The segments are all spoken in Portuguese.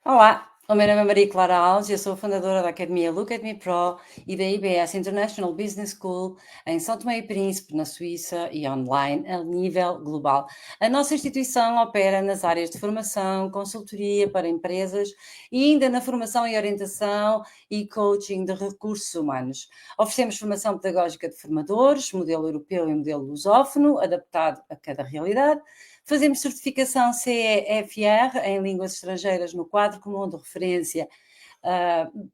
Olá, o meu nome é Maria Clara Alves e eu sou fundadora da Academia Look at Me Pro e da IBS International Business School em São Tomé e Príncipe, na Suíça, e online a nível global. A nossa instituição opera nas áreas de formação, consultoria para empresas e ainda na formação e orientação e coaching de recursos humanos. Oferecemos formação pedagógica de formadores, modelo europeu e modelo lusófono, adaptado a cada realidade. Fazemos certificação CEFR em línguas estrangeiras no quadro comum de referência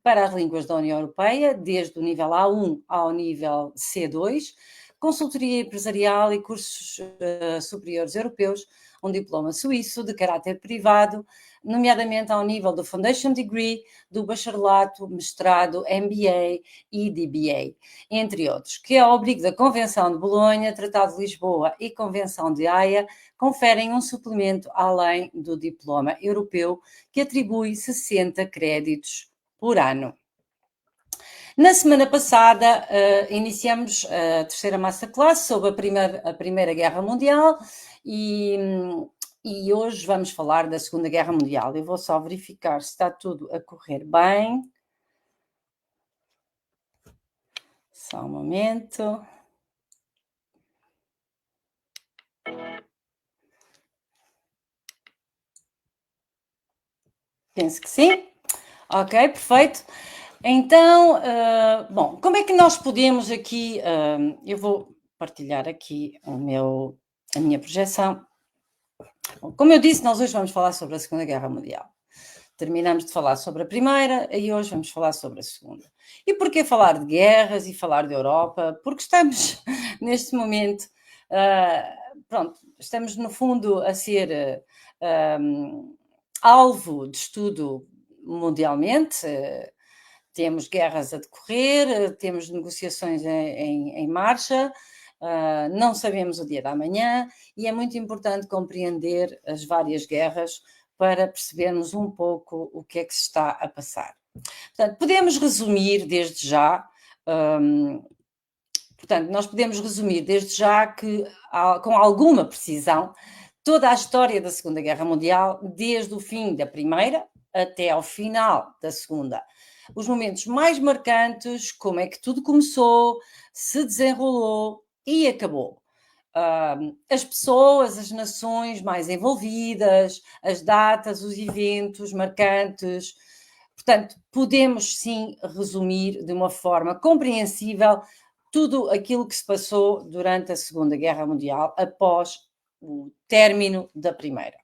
para as línguas da União Europeia, desde o nível A1 ao nível C2, consultoria empresarial e cursos superiores europeus, um diploma suíço de caráter privado, nomeadamente ao nível do Foundation Degree, do bacharelato, mestrado, MBA e DBA, entre outros, que ao abrigo da Convenção de Bolonha, Tratado de Lisboa e Convenção de Haia, conferem um suplemento além do diploma europeu, que atribui 60 créditos por ano. Na semana passada, iniciamos a terceira masterclass sobre a Primeira Guerra Mundial e hoje vamos falar da Segunda Guerra Mundial. Eu vou só verificar se está tudo a correr bem. Só um momento. Penso que sim. Ok, perfeito. Então, bom, como é que nós podemos aqui, eu vou partilhar aqui a minha projeção. Bom, como eu disse, nós hoje vamos falar sobre a Segunda Guerra Mundial. Terminamos de falar sobre a Primeira e hoje vamos falar sobre a Segunda. E porquê falar de guerras e falar de Europa? Porque estamos, neste momento, estamos no fundo a ser alvo de estudo mundialmente. Temos guerras a decorrer, temos negociações em marcha, não sabemos o dia da manhã e é muito importante compreender as várias guerras para percebermos um pouco o que é que se está a passar. Portanto, podemos resumir desde já, nós podemos resumir desde já que, com alguma precisão, toda a história da Segunda Guerra Mundial, desde o fim da Primeira até ao final da Segunda. Os momentos mais marcantes, como é que tudo começou, se desenrolou e acabou. As pessoas, as nações mais envolvidas, as datas, os eventos marcantes. Portanto, podemos sim resumir de uma forma compreensível tudo aquilo que se passou durante a Segunda Guerra Mundial, após o término da Primeira.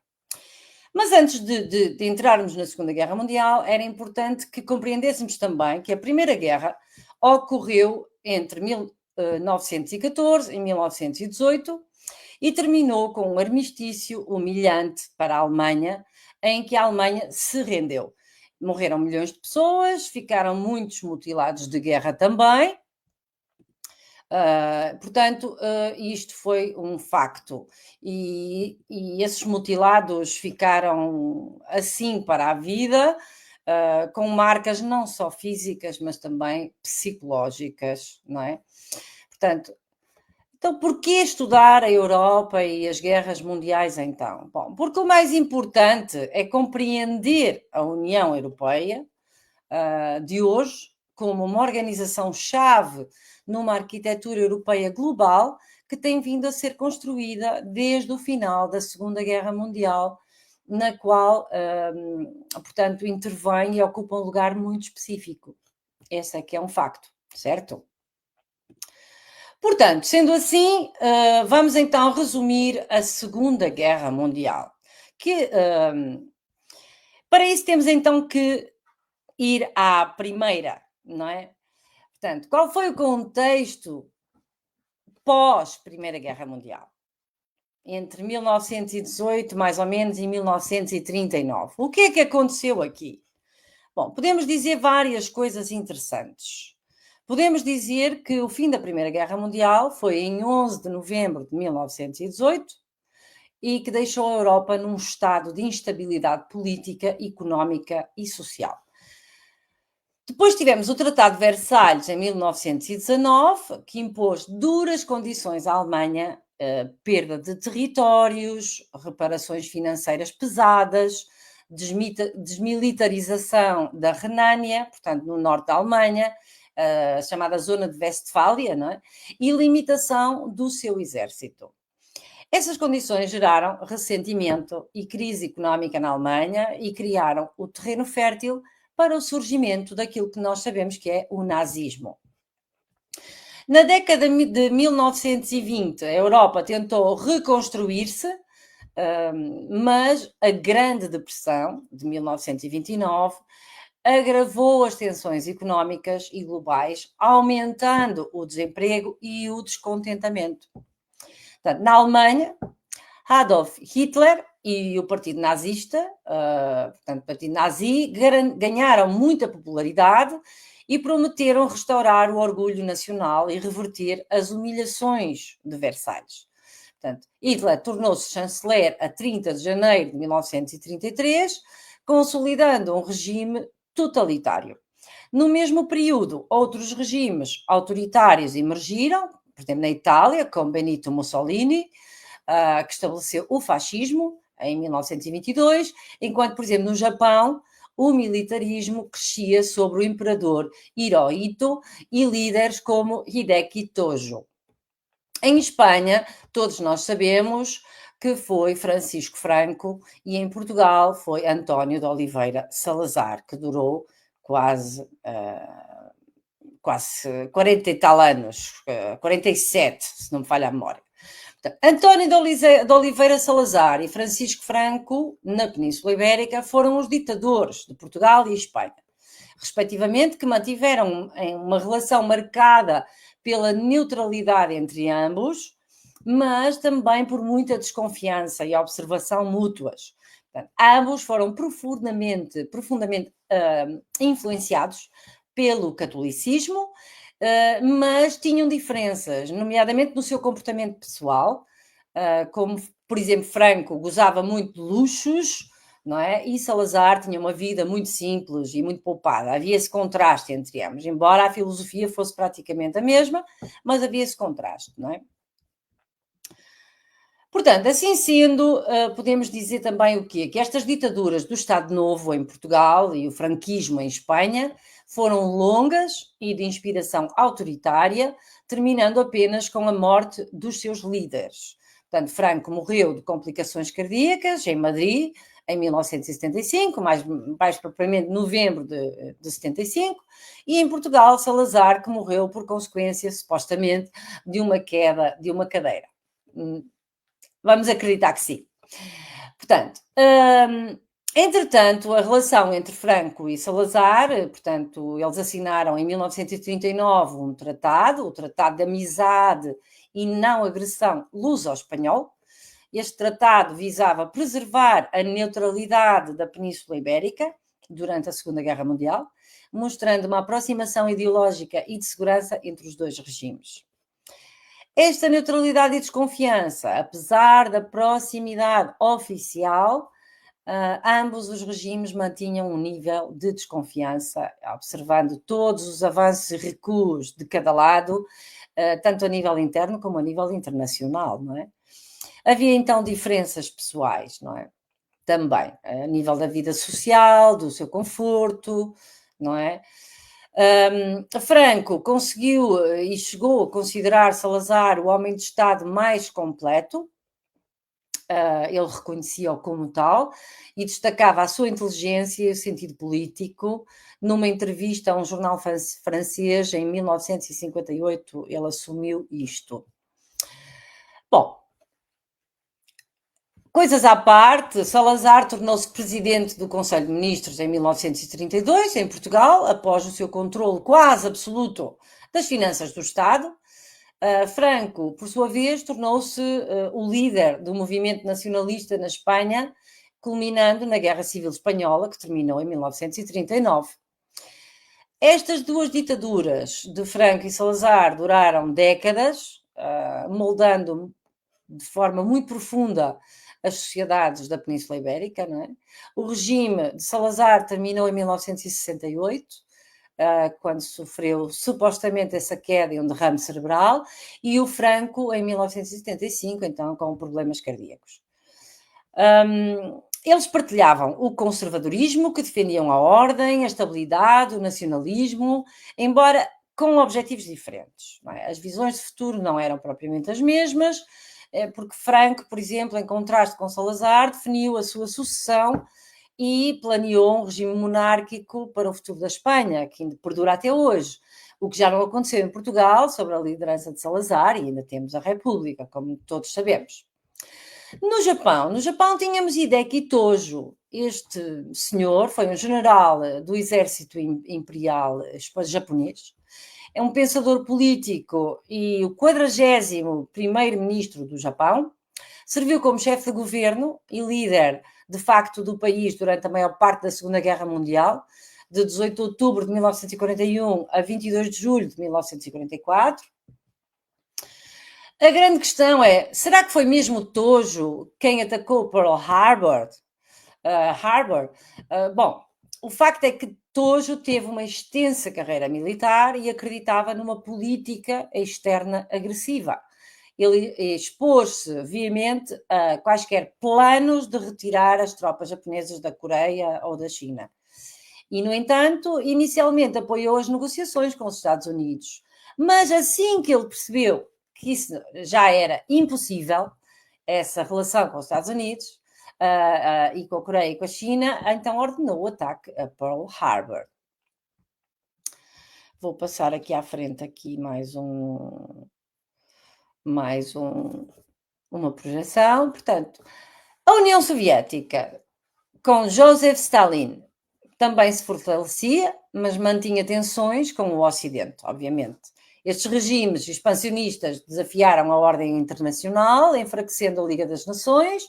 Mas antes de entrarmos na Segunda Guerra Mundial, era importante que compreendêssemos também que a Primeira Guerra ocorreu entre 1914 e 1918 e terminou com um armistício humilhante para a Alemanha, em que a Alemanha se rendeu. Morreram milhões de pessoas, ficaram muitos mutilados de guerra também. Isto foi um facto e esses mutilados ficaram assim para a vida, com marcas não só físicas, mas também psicológicas, não é? Portanto, então porquê estudar a Europa e as guerras mundiais então? Bom, porque o mais importante é compreender a União Europeia de hoje como uma organização-chave numa arquitetura europeia global que tem vindo a ser construída desde o final da Segunda Guerra Mundial na qual, portanto, intervém e ocupa um lugar muito específico. Esse é que é um facto, certo? Portanto, sendo assim, vamos então resumir a Segunda Guerra Mundial, que, para isso temos então que ir à primeira, não é? Portanto, qual foi o contexto pós Primeira Guerra Mundial? Entre 1918, mais ou menos, e 1939. O que é que aconteceu aqui? Bom, podemos dizer várias coisas interessantes. Podemos dizer que o fim da Primeira Guerra Mundial foi em 11 de novembro de 1918 e que deixou a Europa num estado de instabilidade política, económica e social. Depois tivemos o Tratado de Versalhes em 1919, que impôs duras condições à Alemanha, perda de territórios, reparações financeiras pesadas, desmilitarização da Renânia, portanto, no norte da Alemanha, a chamada Zona de Westfália, não é? E limitação do seu exército. Essas condições geraram ressentimento e crise económica na Alemanha e criaram o terreno fértil para o surgimento daquilo que nós sabemos que é o nazismo. Na década de 1920, a Europa tentou reconstruir-se, mas a Grande Depressão de 1929 agravou as tensões económicas e globais, aumentando o desemprego e o descontentamento. Portanto, na Alemanha, Adolf Hitler e o Partido Nazista, portanto, o Partido Nazi, ganharam muita popularidade e prometeram restaurar o orgulho nacional e reverter as humilhações de Versalhes. Portanto, Hitler tornou-se chanceler a 30 de janeiro de 1933, consolidando um regime totalitário. No mesmo período, outros regimes autoritários emergiram, por exemplo, na Itália, com Benito Mussolini, que estabeleceu o fascismo em 1922, enquanto, por exemplo, no Japão, o militarismo crescia sobre o imperador Hirohito e líderes como Hideki Tojo. Em Espanha, todos nós sabemos que foi Francisco Franco e em Portugal foi António de Oliveira Salazar, que durou quase 40 e tal anos, 47, se não me falha a memória. António de Oliveira Salazar e Francisco Franco, na Península Ibérica, foram os ditadores de Portugal e Espanha, respectivamente, que mantiveram uma relação marcada pela neutralidade entre ambos, mas também por muita desconfiança e observação mútuas. Portanto, ambos foram profundamente influenciados pelo catolicismo, mas tinham diferenças, nomeadamente no seu comportamento pessoal, como, por exemplo, Franco gozava muito de luxos, não é? E Salazar tinha uma vida muito simples e muito poupada. Havia esse contraste entre ambos, embora a filosofia fosse praticamente a mesma, mas havia esse contraste, não é? Portanto, assim sendo, podemos dizer também o quê? Que estas ditaduras do Estado Novo em Portugal e o franquismo em Espanha foram longas e de inspiração autoritária, terminando apenas com a morte dos seus líderes. Portanto, Franco morreu de complicações cardíacas em Madrid, em 1975, mais propriamente novembro de 75, e em Portugal, Salazar, que morreu por consequência, supostamente, de uma queda de uma cadeira. Vamos acreditar que sim. Portanto, entretanto, a relação entre Franco e Salazar, portanto, eles assinaram em 1939 um tratado, o Tratado de Amizade e Não Agressão Luso-Espanhol. Este tratado visava preservar a neutralidade da Península Ibérica durante a Segunda Guerra Mundial, mostrando uma aproximação ideológica e de segurança entre os dois regimes. Esta neutralidade e desconfiança, apesar da proximidade oficial, ambos os regimes mantinham um nível de desconfiança, observando todos os avanços e recuos de cada lado, tanto a nível interno como a nível internacional, não é? Havia então diferenças pessoais, não é? Também, a nível da vida social, do seu conforto, não é? Franco conseguiu e chegou a considerar Salazar o homem de Estado mais completo, ele reconhecia-o como tal e destacava a sua inteligência e o sentido político. Numa entrevista a um jornal francês, em 1958, ele assumiu isto. Bom, coisas à parte, Salazar tornou-se presidente do Conselho de Ministros em 1932, em Portugal, após o seu controle quase absoluto das finanças do Estado. Franco, por sua vez, tornou-se o líder do movimento nacionalista na Espanha, culminando na Guerra Civil Espanhola, que terminou em 1939. Estas duas ditaduras de Franco e Salazar duraram décadas, moldando de forma muito profunda as sociedades da Península Ibérica, não é? O regime de Salazar terminou em 1968, quando sofreu supostamente essa queda e um derrame cerebral, e o Franco em 1975, então com problemas cardíacos. Eles partilhavam o conservadorismo, que defendiam a ordem, a estabilidade, o nacionalismo, embora com objetivos diferentes. Não é? As visões de futuro não eram propriamente as mesmas, porque Franco, por exemplo, em contraste com Salazar, definiu a sua sucessão e planeou um regime monárquico para o futuro da Espanha, que ainda perdura até hoje, o que já não aconteceu em Portugal, sob a liderança de Salazar, e ainda temos a República, como todos sabemos. No Japão tínhamos Hideki Tojo. Este senhor foi um general do exército imperial japonês, é um pensador político e o 40º primeiro-ministro do Japão. Serviu como chefe de governo e líder, de facto, do país durante a maior parte da Segunda Guerra Mundial, de 18 de outubro de 1941 a 22 de julho de 1944. A grande questão é, será que foi mesmo Tojo quem atacou Pearl Harbor? Bom, o facto é que Tojo teve uma extensa carreira militar e acreditava numa política externa agressiva. Ele expôs-se veemente a quaisquer planos de retirar as tropas japonesas da Coreia ou da China. E, no entanto, inicialmente apoiou as negociações com os Estados Unidos. Mas assim que ele percebeu que isso já era impossível, essa relação com os Estados Unidos, e com a Coreia e com a China, então ordenou o ataque a Pearl Harbor. Vou passar aqui à frente uma projeção. Portanto, a União Soviética, com Joseph Stalin, também se fortalecia, mas mantinha tensões com o Ocidente, obviamente. Estes regimes expansionistas desafiaram a ordem internacional, enfraquecendo a Liga das Nações,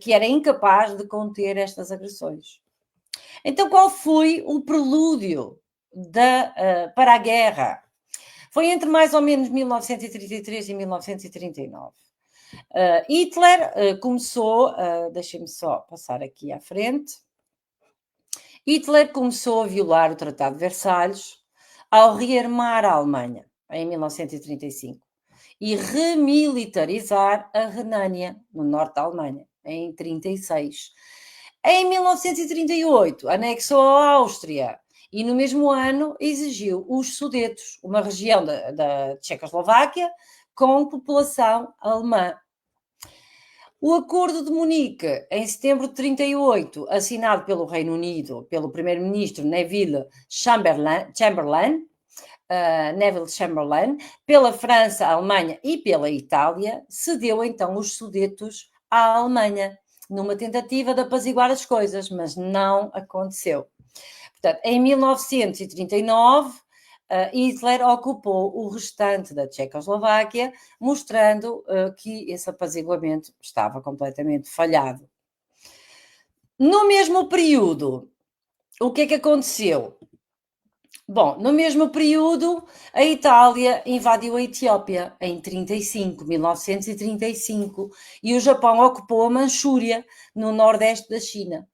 que era incapaz de conter estas agressões. Então, qual foi o prelúdio para a guerra? Foi entre mais ou menos 1933 e 1939. Hitler começou, deixem-me só passar aqui à frente, Hitler começou a violar o Tratado de Versalhes ao rearmar a Alemanha, em 1935, e remilitarizar a Renânia, no norte da Alemanha, em 1936. Em 1938, anexou a Áustria e, no mesmo ano, exigiu os Sudetos, uma região da Tchecoslováquia com população alemã. O Acordo de Munique, em setembro de 1938, assinado pelo Reino Unido, pelo primeiro-ministro Neville Chamberlain, pela França, Alemanha e pela Itália, cedeu então os Sudetos à Alemanha, numa tentativa de apaziguar as coisas, mas não aconteceu. Portanto, em 1939, Hitler ocupou o restante da Tchecoslováquia, mostrando que esse apaziguamento estava completamente falhado. No mesmo período, o que é que aconteceu? Bom, no mesmo período, a Itália invadiu a Etiópia em 1935, e o Japão ocupou a Manchúria, no nordeste da China.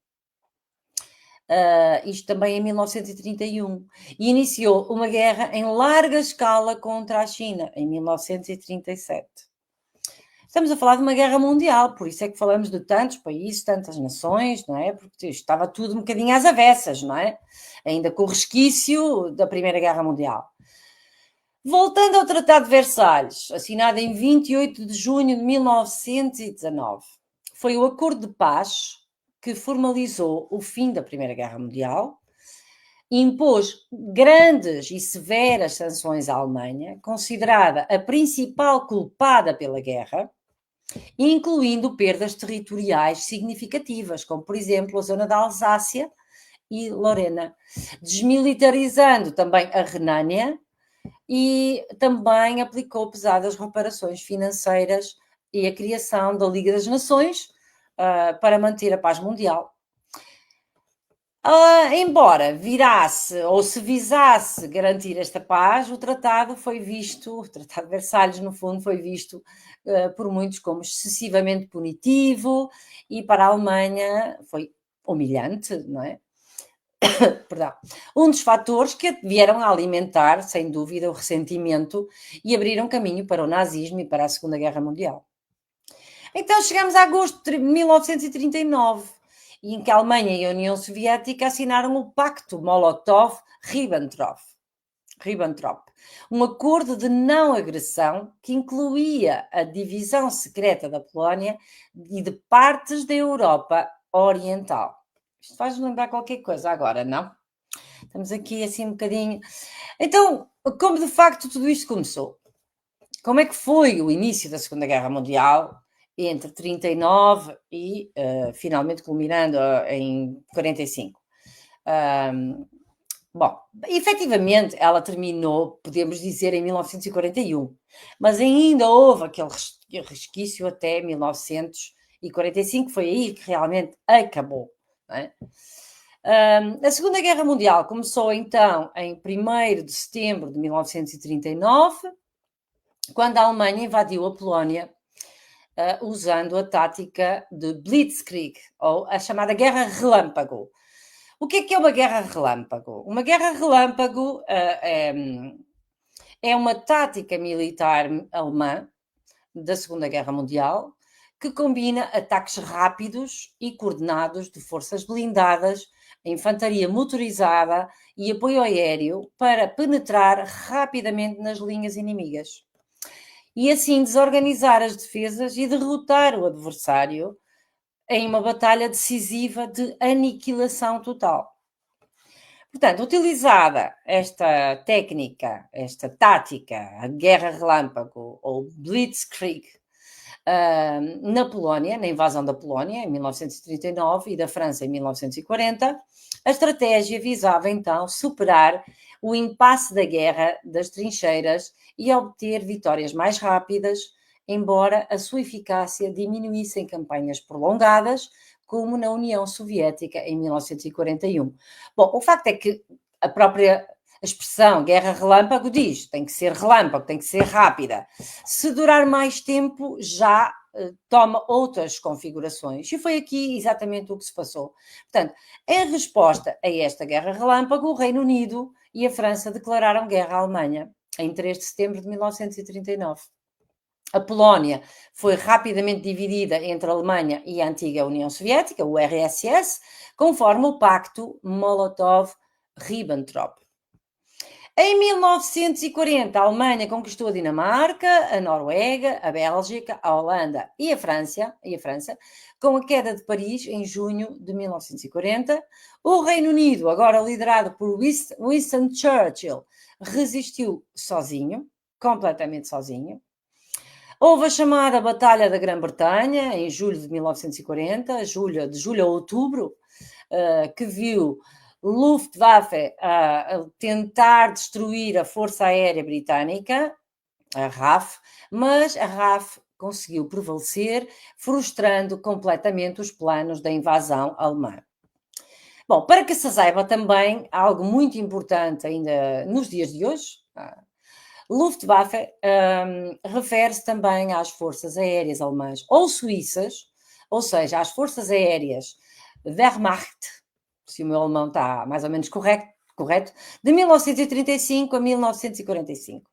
Isto também em 1931, e iniciou uma guerra em larga escala contra a China, em 1937. Estamos a falar de uma guerra mundial, por isso é que falamos de tantos países, tantas nações, não é? Porque estava tudo um bocadinho às avessas, não é? Ainda com o resquício da Primeira Guerra Mundial. Voltando ao Tratado de Versalhes, assinado em 28 de junho de 1919, foi o Acordo de Paz que formalizou o fim da Primeira Guerra Mundial, impôs grandes e severas sanções à Alemanha, considerada a principal culpada pela guerra, incluindo perdas territoriais significativas, como por exemplo a zona da Alsácia e Lorena, desmilitarizando também a Renânia e também aplicou pesadas reparações financeiras e a criação da Liga das Nações para manter a paz mundial. Embora virasse ou se visasse garantir esta paz, o Tratado de Versalhes, no fundo, foi visto por muitos como excessivamente punitivo e para a Alemanha foi humilhante, não é? Perdão. Um dos fatores que vieram a alimentar, sem dúvida, o ressentimento e abriram caminho para o nazismo e para a Segunda Guerra Mundial. Então chegamos a agosto de 1939, em que a Alemanha e a União Soviética assinaram o Pacto Molotov-Ribbentrop, um acordo de não agressão que incluía a divisão secreta da Polónia e de partes da Europa Oriental. Isto faz-nos lembrar qualquer coisa agora, não? Estamos aqui assim um bocadinho. Então, como de facto tudo isto começou? Como é que foi o início da Segunda Guerra Mundial entre 39 e finalmente culminando em 45? Bom, efetivamente ela terminou, podemos dizer, em 1941, mas ainda houve aquele resquício até 1945, foi aí que realmente acabou. Não é? A Segunda Guerra Mundial começou então em 1º de setembro de 1939, quando a Alemanha invadiu a Polónia usando a tática de Blitzkrieg, ou a chamada Guerra Relâmpago. O que é uma guerra relâmpago? Uma guerra relâmpago é uma tática militar alemã da Segunda Guerra Mundial que combina ataques rápidos e coordenados de forças blindadas, infantaria motorizada e apoio aéreo para penetrar rapidamente nas linhas inimigas e assim desorganizar as defesas e derrotar o adversário em uma batalha decisiva de aniquilação total. Portanto, utilizada esta técnica, esta tática, a guerra relâmpago ou Blitzkrieg, na Polónia, na invasão da Polónia em 1939 e da França em 1940, a estratégia visava então superar o impasse da guerra das trincheiras e obter vitórias mais rápidas, embora a sua eficácia diminuísse em campanhas prolongadas, como na União Soviética em 1941. Bom, o facto é que a própria expressão guerra relâmpago diz, tem que ser relâmpago, tem que ser rápida. Se durar mais tempo, já toma outras configurações. E foi aqui exatamente o que se passou. Portanto, em resposta a esta guerra relâmpago, o Reino Unido e a França declararam guerra à Alemanha em 3 de setembro de 1939. A Polónia foi rapidamente dividida entre a Alemanha e a antiga União Soviética, o RSS, conforme o Pacto Molotov-Ribbentrop. Em 1940, a Alemanha conquistou a Dinamarca, a Noruega, a Bélgica, a Holanda e a França, com a queda de Paris em junho de 1940. O Reino Unido, agora liderado por Winston Churchill, resistiu sozinho, completamente sozinho. Houve a chamada Batalha da Grã-Bretanha, em julho de 1940, de julho a outubro, que viu Luftwaffe a tentar destruir a Força Aérea Britânica, a RAF, mas a RAF conseguiu prevalecer, frustrando completamente os planos da invasão alemã. Bom, para que se saiba também, algo muito importante ainda nos dias de hoje, Luftwaffe refere-se também às forças aéreas alemãs ou suíças, ou seja, às forças aéreas Wehrmacht, se o meu alemão está mais ou menos correto, de 1935 a 1945.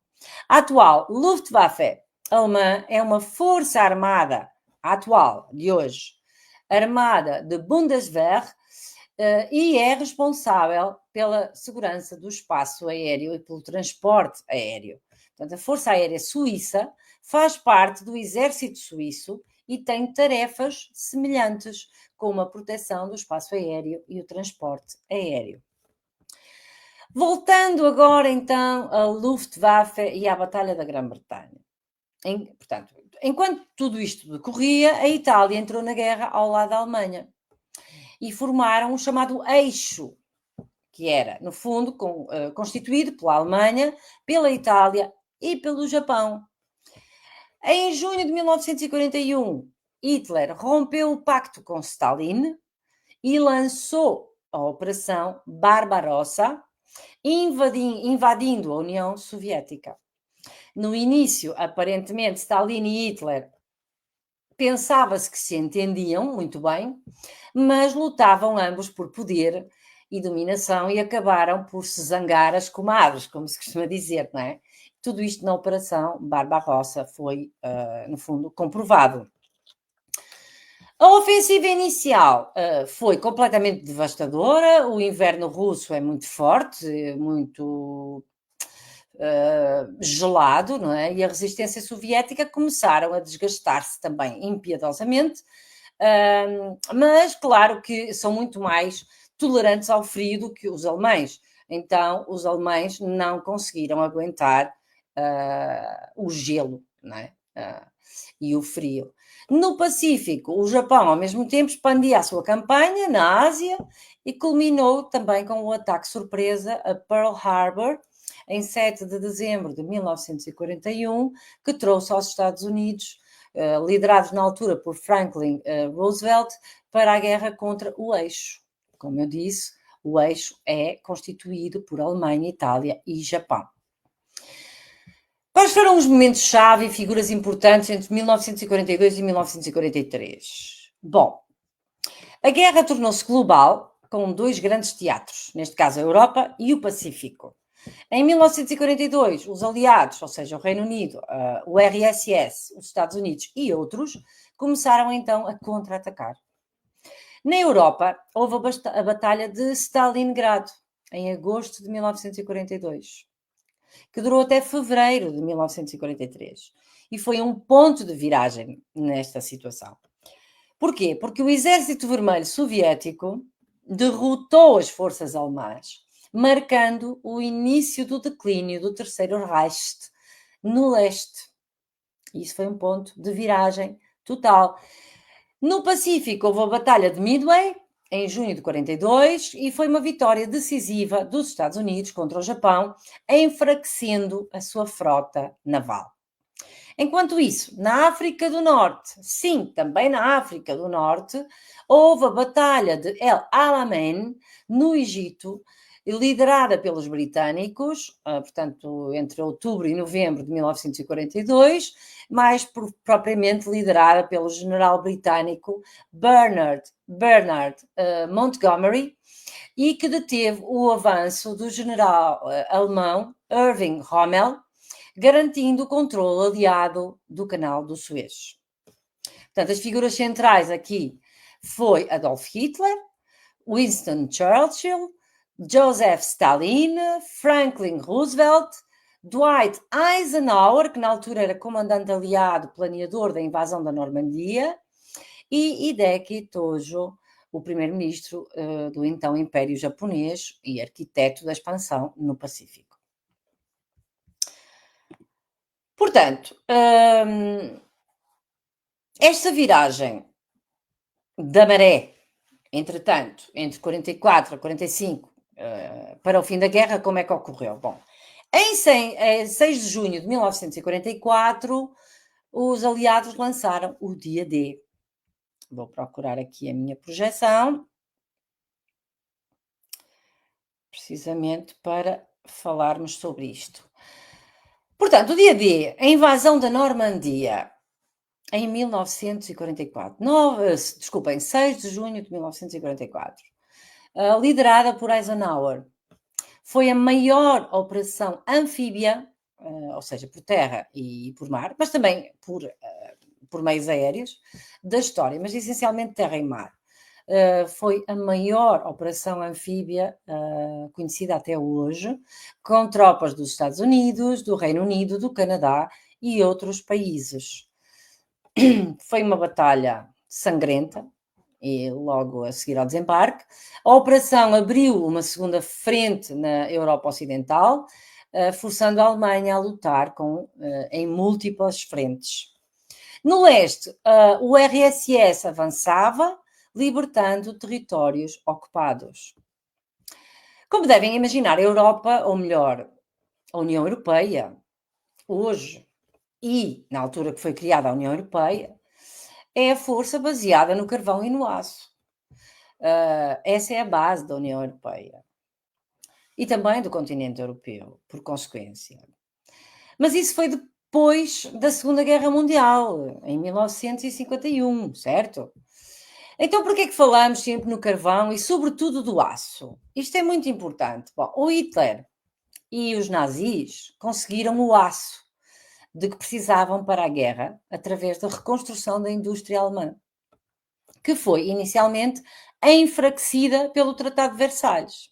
A atual Luftwaffe alemã é uma força armada, atual, de hoje, armada de Bundeswehr, e é responsável pela segurança do espaço aéreo e pelo transporte aéreo. Portanto, a Força Aérea Suíça faz parte do Exército Suíço e tem tarefas semelhantes, como a proteção do espaço aéreo e o transporte aéreo. Voltando agora então à Luftwaffe e à Batalha da Grã-Bretanha. Portanto, enquanto tudo isto decorria, a Itália entrou na guerra ao lado da Alemanha e formaram o chamado eixo, que era, no fundo, constituído pela Alemanha, pela Itália e pelo Japão. Em junho de 1941, Hitler rompeu o pacto com Stalin e lançou a Operação Barbarossa, invadindo a União Soviética. No início, aparentemente, Stalin e Hitler pensava-se que se entendiam muito bem, mas lutavam ambos por poder e dominação e acabaram por se zangar as comadres, como se costuma dizer, não é? Tudo isto na Operação Barbarossa foi, no fundo, comprovado. A ofensiva inicial foi completamente devastadora, o inverno russo é muito forte, muito gelado, não é? E a resistência soviética começaram a desgastar-se também impiedosamente, mas claro que são muito mais tolerantes ao frio do que os alemães. Então, os alemães não conseguiram aguentar o gelo, não é? E o frio. No Pacífico, o Japão, ao mesmo tempo, expandia a sua campanha na Ásia e culminou também com o ataque surpresa a Pearl Harbor, em 7 de dezembro de 1941, que trouxe aos Estados Unidos, liderados na altura por Franklin Roosevelt, para a guerra contra o eixo. Como eu disse, o eixo é constituído por Alemanha, Itália e Japão. Quais foram os momentos-chave e figuras importantes entre 1942 e 1943? Bom, a guerra tornou-se global com dois grandes teatros, neste caso a Europa e o Pacífico. Em 1942, os aliados, ou seja, o Reino Unido, o RSS, os Estados Unidos e outros, começaram então a contra-atacar. Na Europa, houve a Batalha de Stalingrado, em agosto de 1942. Que durou até fevereiro de 1943 e foi um ponto de viragem nesta situação. Porquê? Porque o Exército Vermelho Soviético derrotou as forças alemãs, marcando o início do declínio do Terceiro Reich no leste. Isso foi um ponto de viragem total. No Pacífico houve a Batalha de Midway, em junho de 42, e foi uma vitória decisiva dos Estados Unidos contra o Japão, enfraquecendo a sua frota naval. Enquanto isso, na África do Norte, sim, também na África do Norte, houve a Batalha de El Alamein, no Egito, liderada pelos britânicos, portanto, entre outubro e novembro de 1942, mais propriamente liderada pelo general britânico Bernard Montgomery, e que deteve o avanço do general alemão Erwin Rommel, garantindo o controle aliado do Canal do Suez. Portanto, as figuras centrais aqui foi Adolf Hitler, Winston Churchill, Joseph Stalin, Franklin Roosevelt, Dwight Eisenhower, que na altura era comandante aliado, planeador da invasão da Normandia, e Hideki Tojo, o primeiro-ministro do então Império Japonês e arquiteto da expansão no Pacífico. Portanto, esta viragem da maré, entretanto, entre 44 a 45, para o fim da guerra, como é que ocorreu? Bom, em 6 de junho de 1944, os aliados lançaram o dia D. Vou procurar aqui a minha projeção, precisamente para falarmos sobre isto. Portanto, o dia D, a invasão da Normandia, em 1944. 6 de junho de 1944. Liderada por Eisenhower. Foi a maior operação anfíbia, ou seja, por terra e por mar, mas também por meios aéreos, da história, mas essencialmente terra e mar. Foi a maior operação anfíbia conhecida até hoje, com tropas dos Estados Unidos, do Reino Unido, do Canadá e outros países. Foi uma batalha sangrenta e logo a seguir ao desembarque. A operação abriu uma segunda frente na Europa Ocidental, forçando a Alemanha a lutar em múltiplas frentes. No leste, o RSS avançava, libertando territórios ocupados. Como devem imaginar, a Europa, ou melhor, a União Europeia, hoje e na altura que foi criada a União Europeia, é a força baseada no carvão e no aço. Essa é a base da União Europeia e também do continente europeu, por consequência. Mas isso foi depois da Segunda Guerra Mundial, em 1951, certo? Então, por que é que falamos sempre no carvão e, sobretudo, do aço? Isto é muito importante. Bom, o Hitler e os nazis conseguiram o aço de que precisavam para a guerra através da reconstrução da indústria alemã, que foi inicialmente enfraquecida pelo Tratado de Versalhes,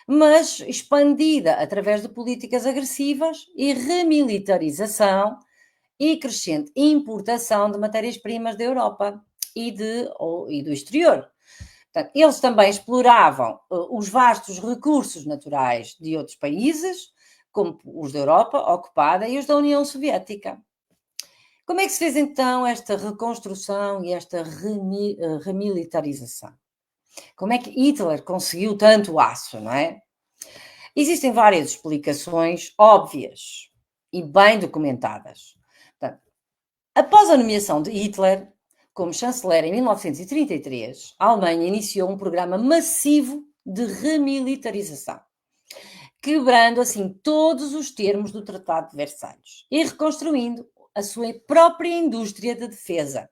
mas expandida através de políticas agressivas e remilitarização e crescente importação de matérias-primas da Europa e do exterior. Portanto, eles também exploravam os vastos recursos naturais de outros países, como os da Europa ocupada e os da União Soviética. Como é que se fez então esta reconstrução e esta remilitarização? Como é que Hitler conseguiu tanto aço, não é? Existem várias explicações óbvias e bem documentadas. Portanto, após a nomeação de Hitler como chanceler em 1933, a Alemanha iniciou um programa massivo de remilitarização, quebrando assim todos os termos do Tratado de Versalhes e reconstruindo a sua própria indústria de defesa.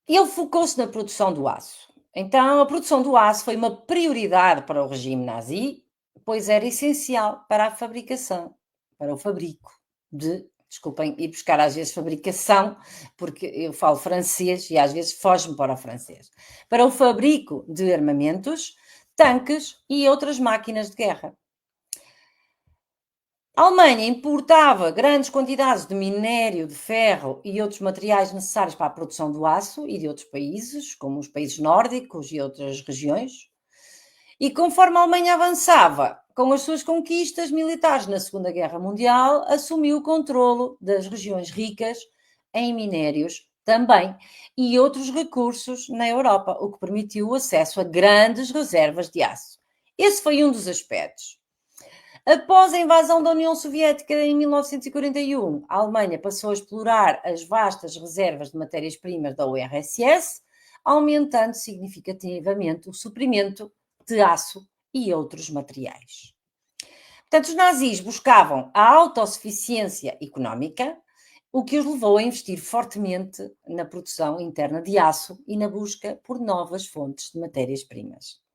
Ele focou-se na produção do aço. Então, a produção do aço foi uma prioridade para o regime nazi, pois era essencial para a fabricação, para o fabrico de, desculpem, ir buscar às vezes fabricação, porque eu falo francês e às vezes foge-me para o francês, para o fabrico de armamentos, tanques e outras máquinas de guerra. A Alemanha importava grandes quantidades de minério de ferro e outros materiais necessários para a produção do aço e de outros países, como os países nórdicos e outras regiões. E conforme a Alemanha avançava com as suas conquistas militares na Segunda Guerra Mundial, assumiu o controlo das regiões ricas em minérios também e outros recursos na Europa, o que permitiu o acesso a grandes reservas de aço. Esse foi um dos aspectos. Após a invasão da União Soviética em 1941, a Alemanha passou a explorar as vastas reservas de matérias-primas da URSS, aumentando significativamente o suprimento de aço e outros materiais. Portanto, os nazis buscavam a autossuficiência económica, o que os levou a investir fortemente na produção interna de aço e na busca por novas fontes de matérias-primas.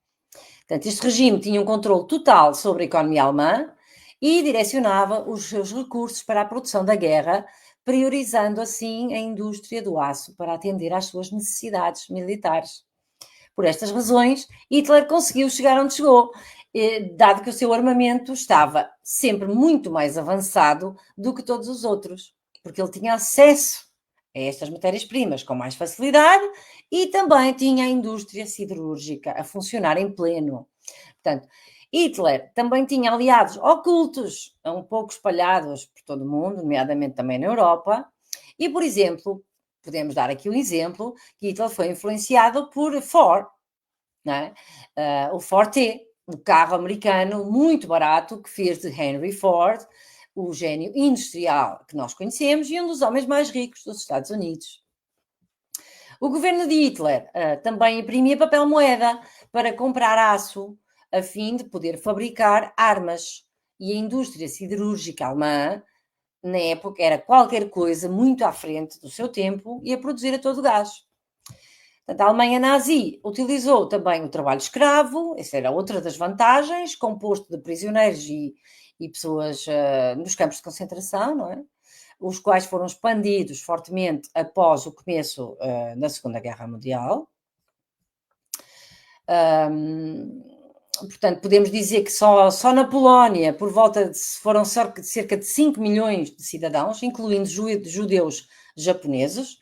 Portanto, este regime tinha um controle total sobre a economia alemã e direcionava os seus recursos para a produção da guerra, priorizando assim a indústria do aço para atender às suas necessidades militares. Por estas razões, Hitler conseguiu chegar onde chegou, dado que o seu armamento estava sempre muito mais avançado do que todos os outros, porque ele tinha acesso a estas matérias-primas com mais facilidade e também tinha a indústria siderúrgica a funcionar em pleno. Portanto, Hitler também tinha aliados ocultos, um pouco espalhados por todo o mundo, nomeadamente também na Europa, e, por exemplo, podemos dar aqui um exemplo, que Hitler foi influenciado por Ford, não é? O Ford T, um carro americano muito barato que fez de Henry Ford o gênio industrial que nós conhecemos e um dos homens mais ricos dos Estados Unidos. O governo de Hitler também imprimia papel moeda para comprar aço, a fim de poder fabricar armas. E a indústria siderúrgica alemã, na época, era qualquer coisa muito à frente do seu tempo e a produzir a todo gás. Portanto, a Alemanha nazi utilizou também o trabalho escravo, essa era outra das vantagens, composto de prisioneiros e pessoas nos campos de concentração, não é? Os quais foram expandidos fortemente após o começo da Segunda Guerra Mundial. Portanto, podemos dizer que só na Polónia, por volta de foram cerca de 5 milhões de cidadãos, incluindo judeus japoneses,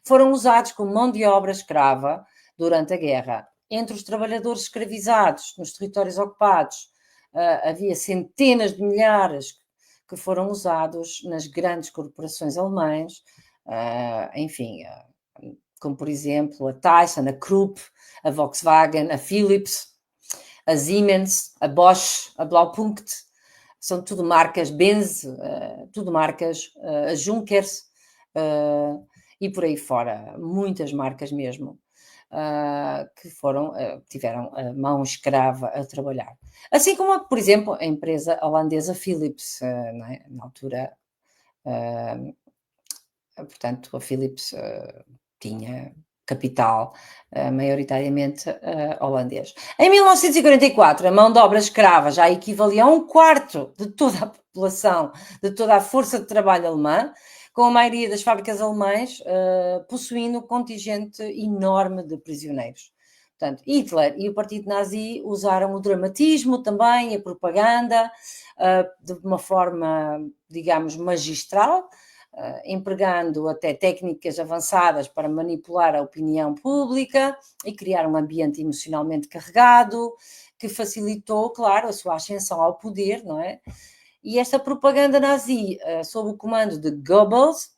foram usados como mão de obra escrava durante a guerra. Entre os trabalhadores escravizados nos territórios ocupados, havia centenas de milhares que foram usados nas grandes corporações alemãs, enfim, como por exemplo a Thyssen, a Krupp, a Volkswagen, a Philips, a Siemens, a Bosch, a Blaupunkt, são tudo marcas, Benz, tudo marcas, a Junkers, e por aí fora, muitas marcas mesmo, que tiveram a mão escrava a trabalhar. Assim como, por exemplo, a empresa holandesa Philips, não é? Na altura, portanto, a Philips tinha capital maioritariamente holandês. Em 1944, a mão de obra escrava já equivalia a 1/4 de toda a população, de toda a força de trabalho alemã, com a maioria das fábricas alemãs possuindo um contingente enorme de prisioneiros. Portanto, Hitler e o Partido Nazi usaram o dramatismo também, a propaganda, de uma forma, digamos, magistral, empregando até técnicas avançadas para manipular a opinião pública e criar um ambiente emocionalmente carregado, que facilitou, claro, a sua ascensão ao poder, não é? E esta propaganda nazi, sob o comando de Goebbels,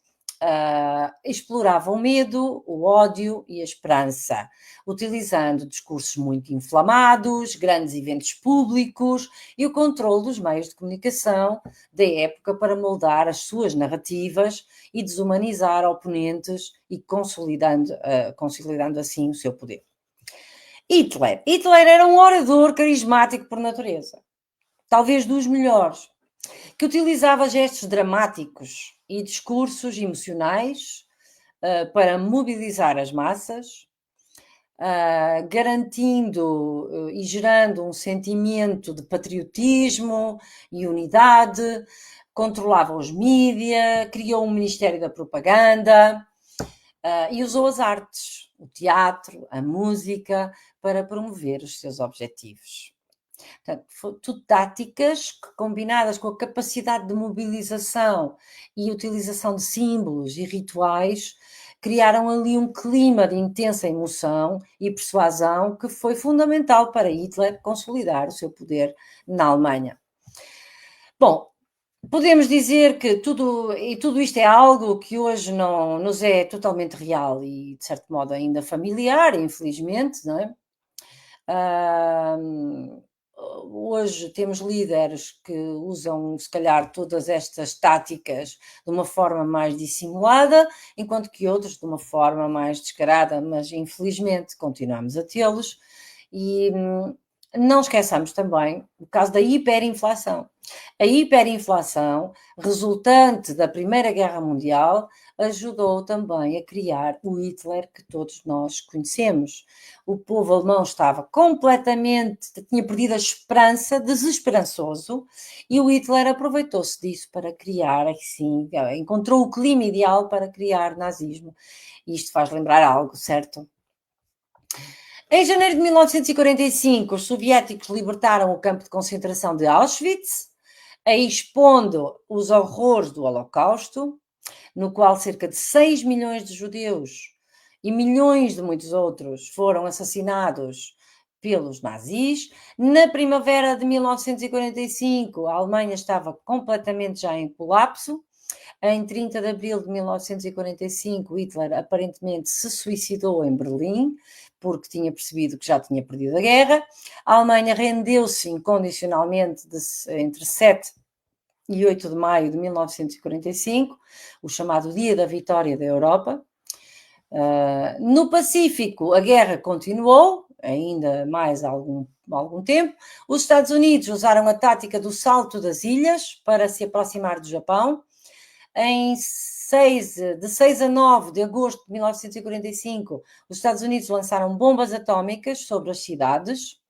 explorava o medo, o ódio e a esperança, utilizando discursos muito inflamados, grandes eventos públicos e o controle dos meios de comunicação da época para moldar as suas narrativas e desumanizar oponentes e consolidando assim o seu poder. Hitler era um orador carismático por natureza, talvez dos melhores, que utilizava gestos dramáticos e discursos emocionais para mobilizar as massas, garantindo e gerando um sentimento de patriotismo e unidade, controlava os mídias, criou um Ministério da Propaganda e usou as artes, o teatro, a música, para promover os seus objetivos. Portanto, tudo táticas que, combinadas com a capacidade de mobilização e utilização de símbolos e rituais, criaram ali um clima de intensa emoção e persuasão que foi fundamental para Hitler consolidar o seu poder na Alemanha. Bom, podemos dizer que tudo isto é algo que hoje não nos é totalmente real e, de certo modo, ainda familiar, infelizmente, não é? Hoje temos líderes que usam, se calhar, todas estas táticas de uma forma mais dissimulada, enquanto que outros de uma forma mais descarada, mas infelizmente continuamos a tê-los. E não esqueçamos também o caso da hiperinflação. A hiperinflação, resultante da Primeira Guerra Mundial, ajudou também a criar o Hitler que todos nós conhecemos. O povo alemão estava tinha perdido a esperança, desesperançoso, e o Hitler aproveitou-se disso para criar, assim, encontrou o clima ideal para criar nazismo. E isto faz lembrar algo, certo? Em janeiro de 1945, os soviéticos libertaram o campo de concentração de Auschwitz, expondo os horrores do Holocausto, no qual cerca de 6 milhões de judeus e milhões de muitos outros foram assassinados pelos nazis. Na primavera de 1945, a Alemanha estava completamente já em colapso. Em 30 de abril de 1945, Hitler aparentemente se suicidou em Berlim, porque tinha percebido que já tinha perdido a guerra. A Alemanha rendeu-se incondicionalmente entre 7 e 8 de maio de 1945, o chamado Dia da Vitória da Europa. No Pacífico, a guerra continuou, ainda mais algum tempo. Os Estados Unidos usaram a tática do salto das ilhas para se aproximar do Japão. De 6 a 9 de agosto de 1945, os Estados Unidos lançaram bombas atómicas sobre as cidades.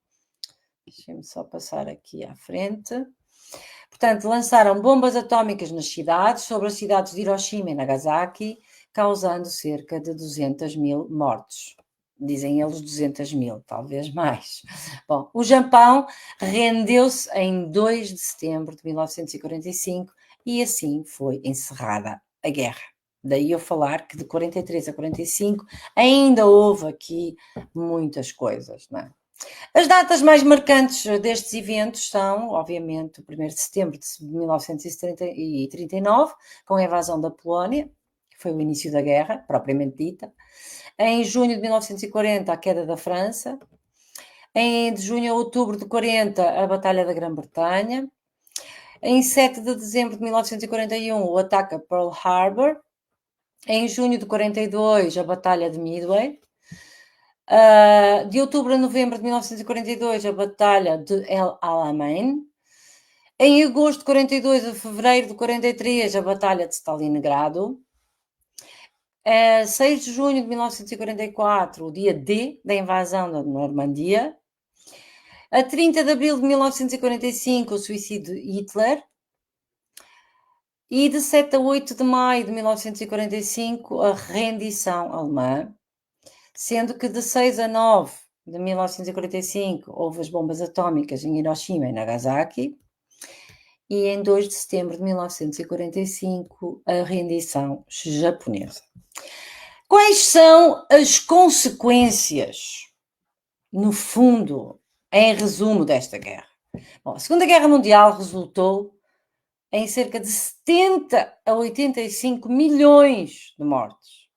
Deixem-me só passar aqui à frente. Portanto, lançaram bombas atómicas nas cidades, sobre as cidades de Hiroshima e Nagasaki, causando cerca de 200 mil mortes. dizem eles 200.000, talvez mais. Bom, o Japão rendeu-se em 2 de setembro de 1945 e assim foi encerrada a guerra. Daí eu falar que de 43 a 45 ainda houve aqui muitas coisas, não é? As datas mais marcantes destes eventos são, obviamente, o 1º de setembro de 1939, com a invasão da Polónia, que foi o início da guerra, propriamente dita. Em junho de 1940, a queda da França. De junho a outubro de 40, a Batalha da Grã-Bretanha. Em 7 de dezembro de 1941, o ataque a Pearl Harbor. Em junho de 42, a Batalha de Midway. De outubro a novembro de 1942, a Batalha de El Alamein. Em agosto de 42 a fevereiro de 43, a Batalha de Stalingrado. 6 de junho de 1944, o dia D da invasão da Normandia. A 30 de abril de 1945, o suicídio de Hitler. E de 7 a 8 de maio de 1945, a rendição alemã. Sendo que de 6 a 9 de 1945 houve as bombas atómicas em Hiroshima e Nagasaki. E em 2 de setembro de 1945, a rendição japonesa. Quais são as consequências, no fundo, em resumo, desta guerra? Bom, a Segunda Guerra Mundial resultou em cerca de 70 a 85 milhões de mortes.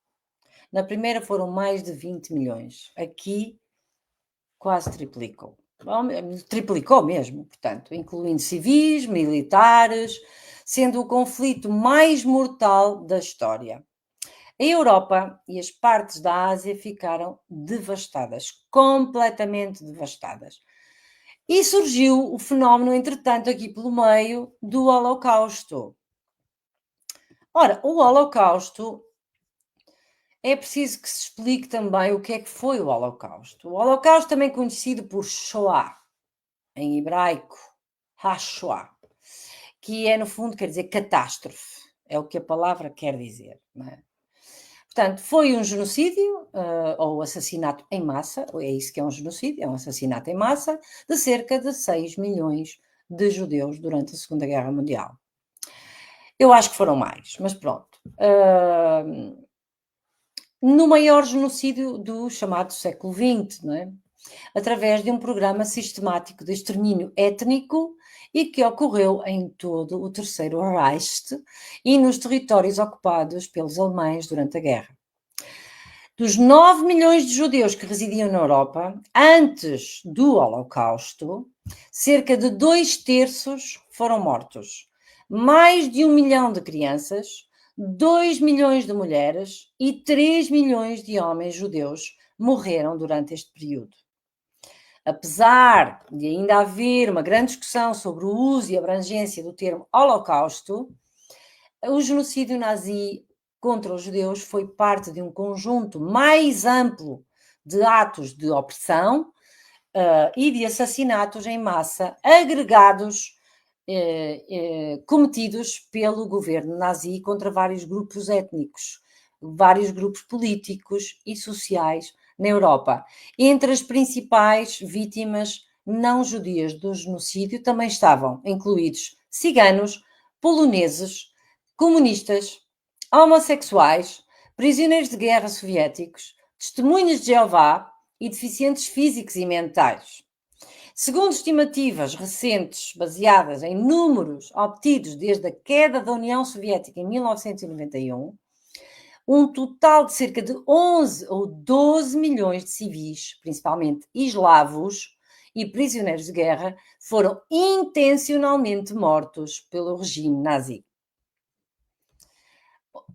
Na primeira foram mais de 20 milhões. Aqui quase triplicou. Triplicou mesmo, portanto, incluindo civis, militares, sendo o conflito mais mortal da história. A Europa e as partes da Ásia ficaram devastadas, completamente devastadas. E surgiu o fenómeno, entretanto, aqui pelo meio, do Holocausto. Ora, o Holocausto, é preciso que se explique também o que é que foi o Holocausto. O Holocausto, também conhecido por Shoah, em hebraico, HaShoah, que é, no fundo, quer dizer catástrofe. É o que a palavra quer dizer, não é? Portanto, foi um genocídio ou assassinato em massa, é isso que é um genocídio, é um assassinato em massa, de cerca de 6 milhões de judeus durante a Segunda Guerra Mundial. Eu acho que foram mais, mas pronto. No maior genocídio do chamado século XX, não é? Através de um programa sistemático de extermínio étnico e que ocorreu em todo o Terceiro Reich e nos territórios ocupados pelos alemães durante a guerra. Dos 9 milhões de judeus que residiam na Europa, antes do Holocausto, cerca de 2/3 foram mortos. Mais de 1 milhão de crianças, 2 milhões de mulheres e 3 milhões de homens judeus morreram durante este período. Apesar de ainda haver uma grande discussão sobre o uso e abrangência do termo Holocausto, o genocídio nazi contra os judeus foi parte de um conjunto mais amplo de atos de opressão e de assassinatos em massa agregados, cometidos pelo governo nazi contra vários grupos étnicos, vários grupos políticos e sociais na Europa. Entre as principais vítimas não judias do genocídio também estavam incluídos ciganos, poloneses, comunistas, homossexuais, prisioneiros de guerra soviéticos, testemunhas de Jeová e deficientes físicos e mentais. Segundo estimativas recentes baseadas em números obtidos desde a queda da União Soviética em 1991, um total de cerca de 11 ou 12 milhões de civis, principalmente eslavos e prisioneiros de guerra, foram intencionalmente mortos pelo regime nazi.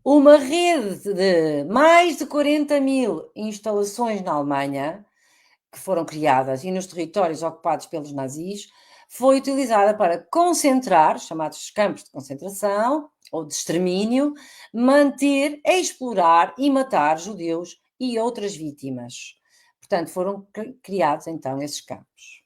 Uma rede de mais de 40.000 instalações na Alemanha, que foram criadas e nos territórios ocupados pelos nazis, foi utilizada para concentrar, chamados campos de concentração ou de extermínio, manter, explorar e matar judeus e outras vítimas. Portanto, foram criados então esses campos.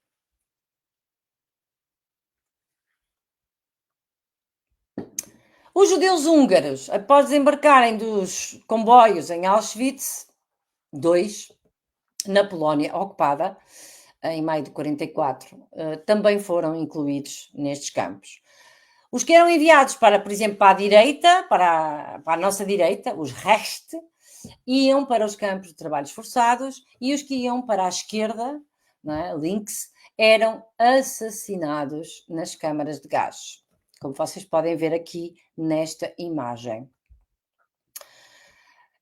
Os judeus húngaros, após desembarcarem dos comboios em Auschwitz II, na Polónia ocupada, em maio de 44, também foram incluídos nestes campos. Os que eram enviados para, por exemplo, para a direita, para a nossa direita, os Rechte, iam para os campos de trabalhos forçados, e os que iam para a esquerda, não é, Links, eram assassinados nas câmaras de gás, como vocês podem ver aqui nesta imagem.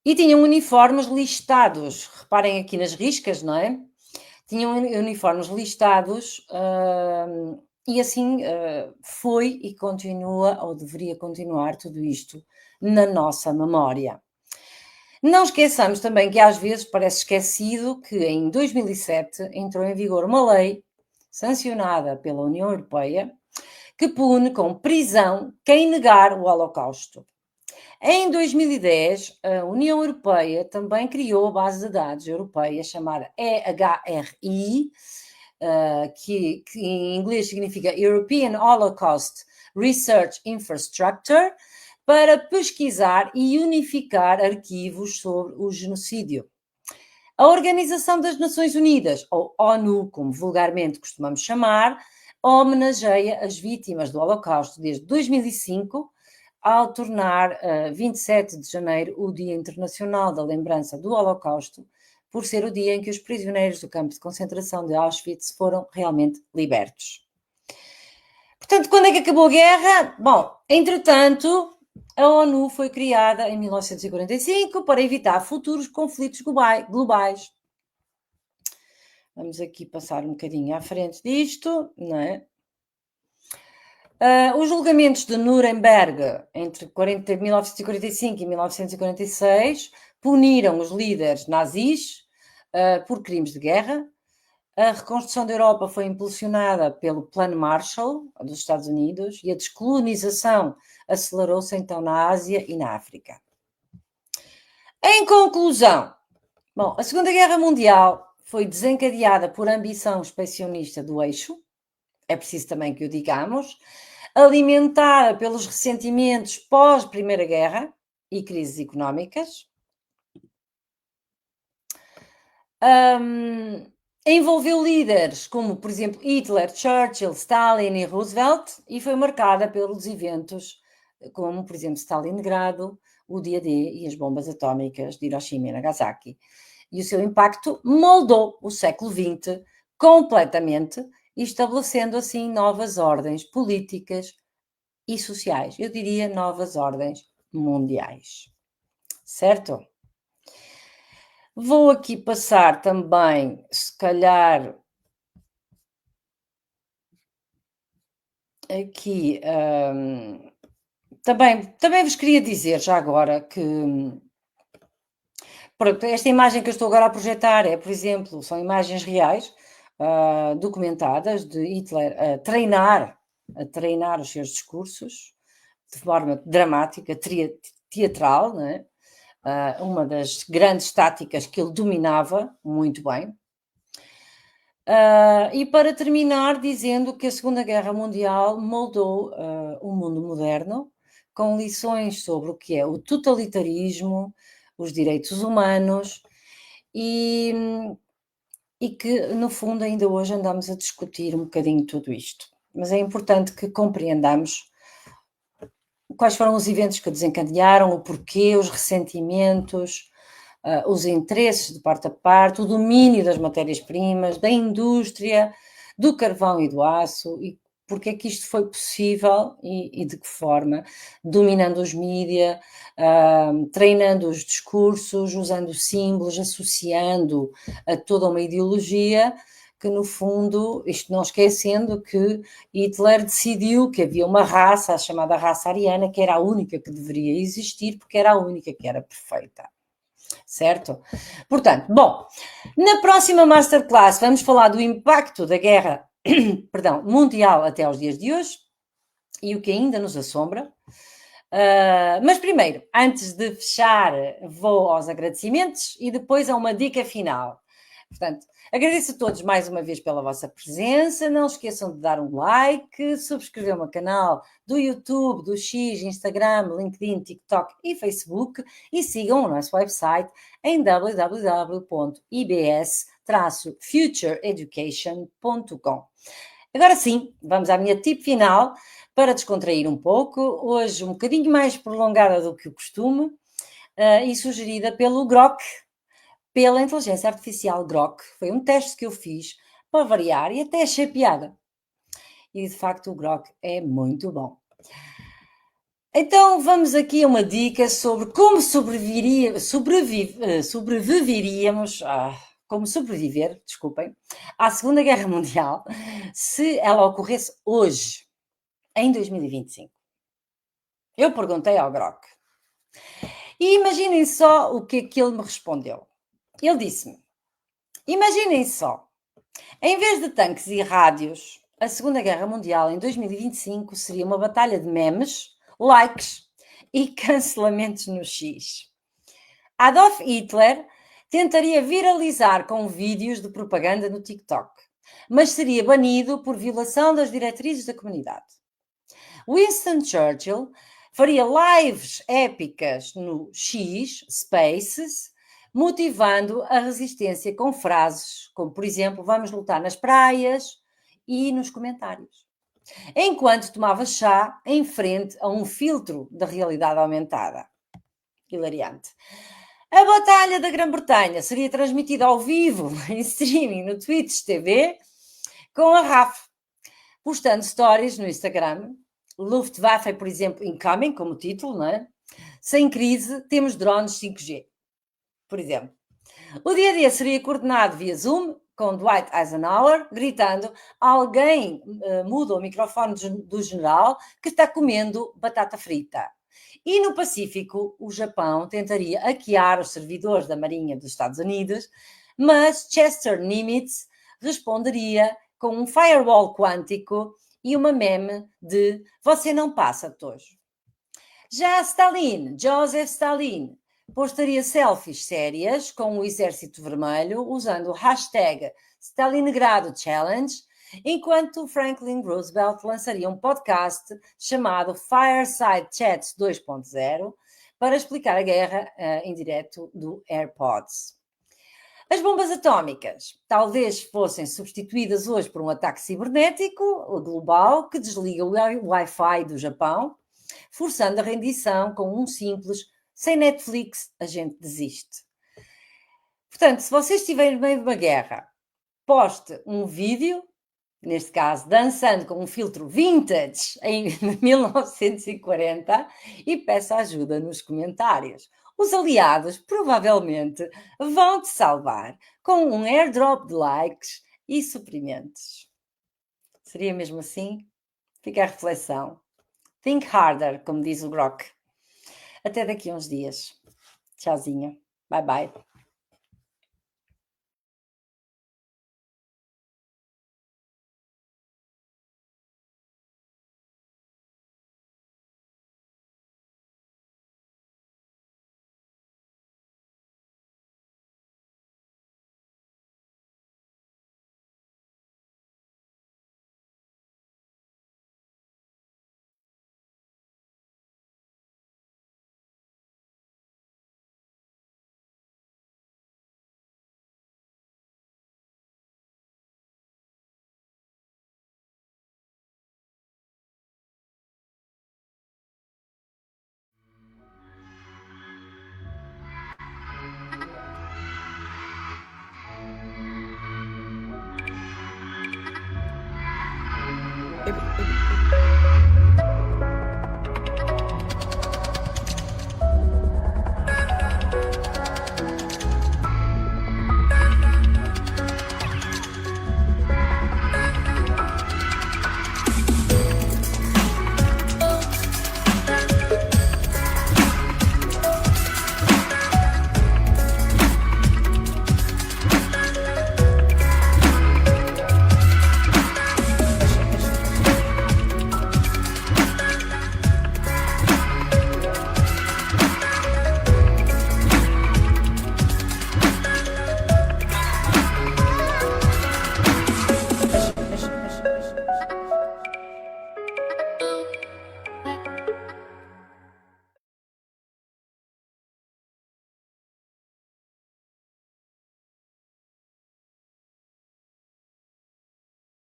E tinham uniformes listados, reparem aqui nas riscas, não é? Tinham uniformes listados, e assim foi e continua, ou deveria continuar, tudo isto na nossa memória. Não esqueçamos também que às vezes parece esquecido que em 2007 entrou em vigor uma lei sancionada pela União Europeia que pune com prisão quem negar o Holocausto. Em 2010, a União Europeia também criou a base de dados europeia chamada EHRI, que em inglês significa European Holocaust Research Infrastructure, para pesquisar e unificar arquivos sobre o genocídio. A Organização das Nações Unidas, ou ONU, como vulgarmente costumamos chamar, homenageia as vítimas do Holocausto desde 2005, ao tornar 27 de janeiro o Dia Internacional da Lembrança do Holocausto, por ser o dia em que os prisioneiros do campo de concentração de Auschwitz foram realmente libertos. Portanto, quando é que acabou a guerra? Bom, entretanto, a ONU foi criada em 1945 para evitar futuros conflitos globais. Vamos aqui passar um bocadinho à frente disto, não é? Os julgamentos de Nuremberg entre 1945 e 1946 puniram os líderes nazis por crimes de guerra. A reconstrução da Europa foi impulsionada pelo Plano Marshall dos Estados Unidos e a descolonização acelerou-se então na Ásia e na África. Em conclusão, bom, a Segunda Guerra Mundial foi desencadeada por ambição expansionista do eixo, é preciso também que o digamos, alimentada pelos ressentimentos pós-Primeira Guerra e crises económicas. Envolveu líderes como, por exemplo, Hitler, Churchill, Stalin e Roosevelt, e foi marcada pelos eventos como, por exemplo, Stalingrado, o dia D e as bombas atómicas de Hiroshima e Nagasaki. E o seu impacto moldou o século XX completamente, estabelecendo assim novas ordens políticas e sociais. Eu diria novas ordens mundiais. Certo? Vou aqui passar também, se calhar, aqui, também vos queria dizer já agora que, pronto, esta imagem que eu estou agora a projetar é, por exemplo, são imagens reais, documentadas de Hitler a treinar os seus discursos de forma dramática, teatral, não é? Uma das grandes táticas que ele dominava muito bem. E para terminar, dizendo que a Segunda Guerra Mundial moldou o mundo moderno, com lições sobre o que é o totalitarismo, os direitos humanos e que, no fundo, ainda hoje andamos a discutir um bocadinho tudo isto. Mas é importante que compreendamos quais foram os eventos que desencadearam, o porquê, os ressentimentos, os interesses de parte a parte, o domínio das matérias-primas, da indústria, do carvão e do aço, e porque é que isto foi possível e de que forma, dominando os mídias, treinando os discursos, usando símbolos, associando a toda uma ideologia, que no fundo, isto não esquecendo que Hitler decidiu que havia uma raça, a chamada raça ariana, que era a única que deveria existir, porque era a única que era perfeita. Certo? Portanto, bom, na próxima Masterclass vamos falar do impacto da guerra mundial até aos dias de hoje e o que ainda nos assombra. Mas primeiro, antes de fechar, vou aos agradecimentos e depois a uma dica final. Portanto, agradeço a todos mais uma vez pela vossa presença. Não esqueçam de dar um like, subscrever o meu canal do YouTube, do X, Instagram, LinkedIn, TikTok e Facebook e sigam o nosso website em www.ibs-futureeducation.com. Agora sim, vamos à minha tip final para descontrair um pouco. Hoje um bocadinho mais prolongada do que o costume e sugerida pelo Grok, pela inteligência artificial Grok. Foi um teste que eu fiz para variar e até achei piada. E de facto o Grok é muito bom. Então vamos aqui a uma dica sobre como sobreviveríamos, como sobreviver, desculpem, à Segunda Guerra Mundial se ela ocorresse hoje, em 2025. Eu perguntei ao Grok. E imaginem só o que é que ele me respondeu. Ele disse-me: imaginem só, em vez de tanques e rádios, a Segunda Guerra Mundial em 2025 seria uma batalha de memes, likes e cancelamentos no X. Adolf Hitler tentaria viralizar com vídeos de propaganda no TikTok, mas seria banido por violação das diretrizes da comunidade. Winston Churchill faria lives épicas no X, Spaces, motivando a resistência com frases como, por exemplo, vamos lutar nas praias e nos comentários. Enquanto tomava chá em frente a um filtro da realidade aumentada. Hilariante. A Batalha da Grã-Bretanha seria transmitida ao vivo, em streaming, no Twitch TV, com a RAF, postando stories no Instagram. Luftwaffe, por exemplo, incoming, como título, não é? Sem crise, temos drones 5G, por exemplo. O dia-a-dia seria coordenado via Zoom, com Dwight Eisenhower, gritando: alguém muda o microfone do general que está comendo batata frita. E no Pacífico, o Japão tentaria hackear os servidores da Marinha dos Estados Unidos, mas Chester Nimitz responderia com um firewall quântico e uma meme de você não passa, Tojo. Já Stalin, Joseph Stalin, postaria selfies sérias com o Exército Vermelho usando o hashtag Stalingrado Challenge, enquanto Franklin Roosevelt lançaria um podcast chamado Fireside Chats 2.0 para explicar a guerra em direto do AirPods. As bombas atómicas talvez fossem substituídas hoje por um ataque cibernético global que desliga o Wi-Fi do Japão, forçando a rendição com um simples sem Netflix a gente desiste. Portanto, se vocês estiverem no meio de uma guerra, poste um vídeo, neste caso dançando com um filtro vintage em 1940 e peça ajuda nos comentários. Os aliados provavelmente vão te salvar com um airdrop de likes e suprimentos. Seria mesmo assim? Fica a reflexão. Think harder, como diz o Grok. Até daqui a uns dias. Tchauzinho. Bye bye. Every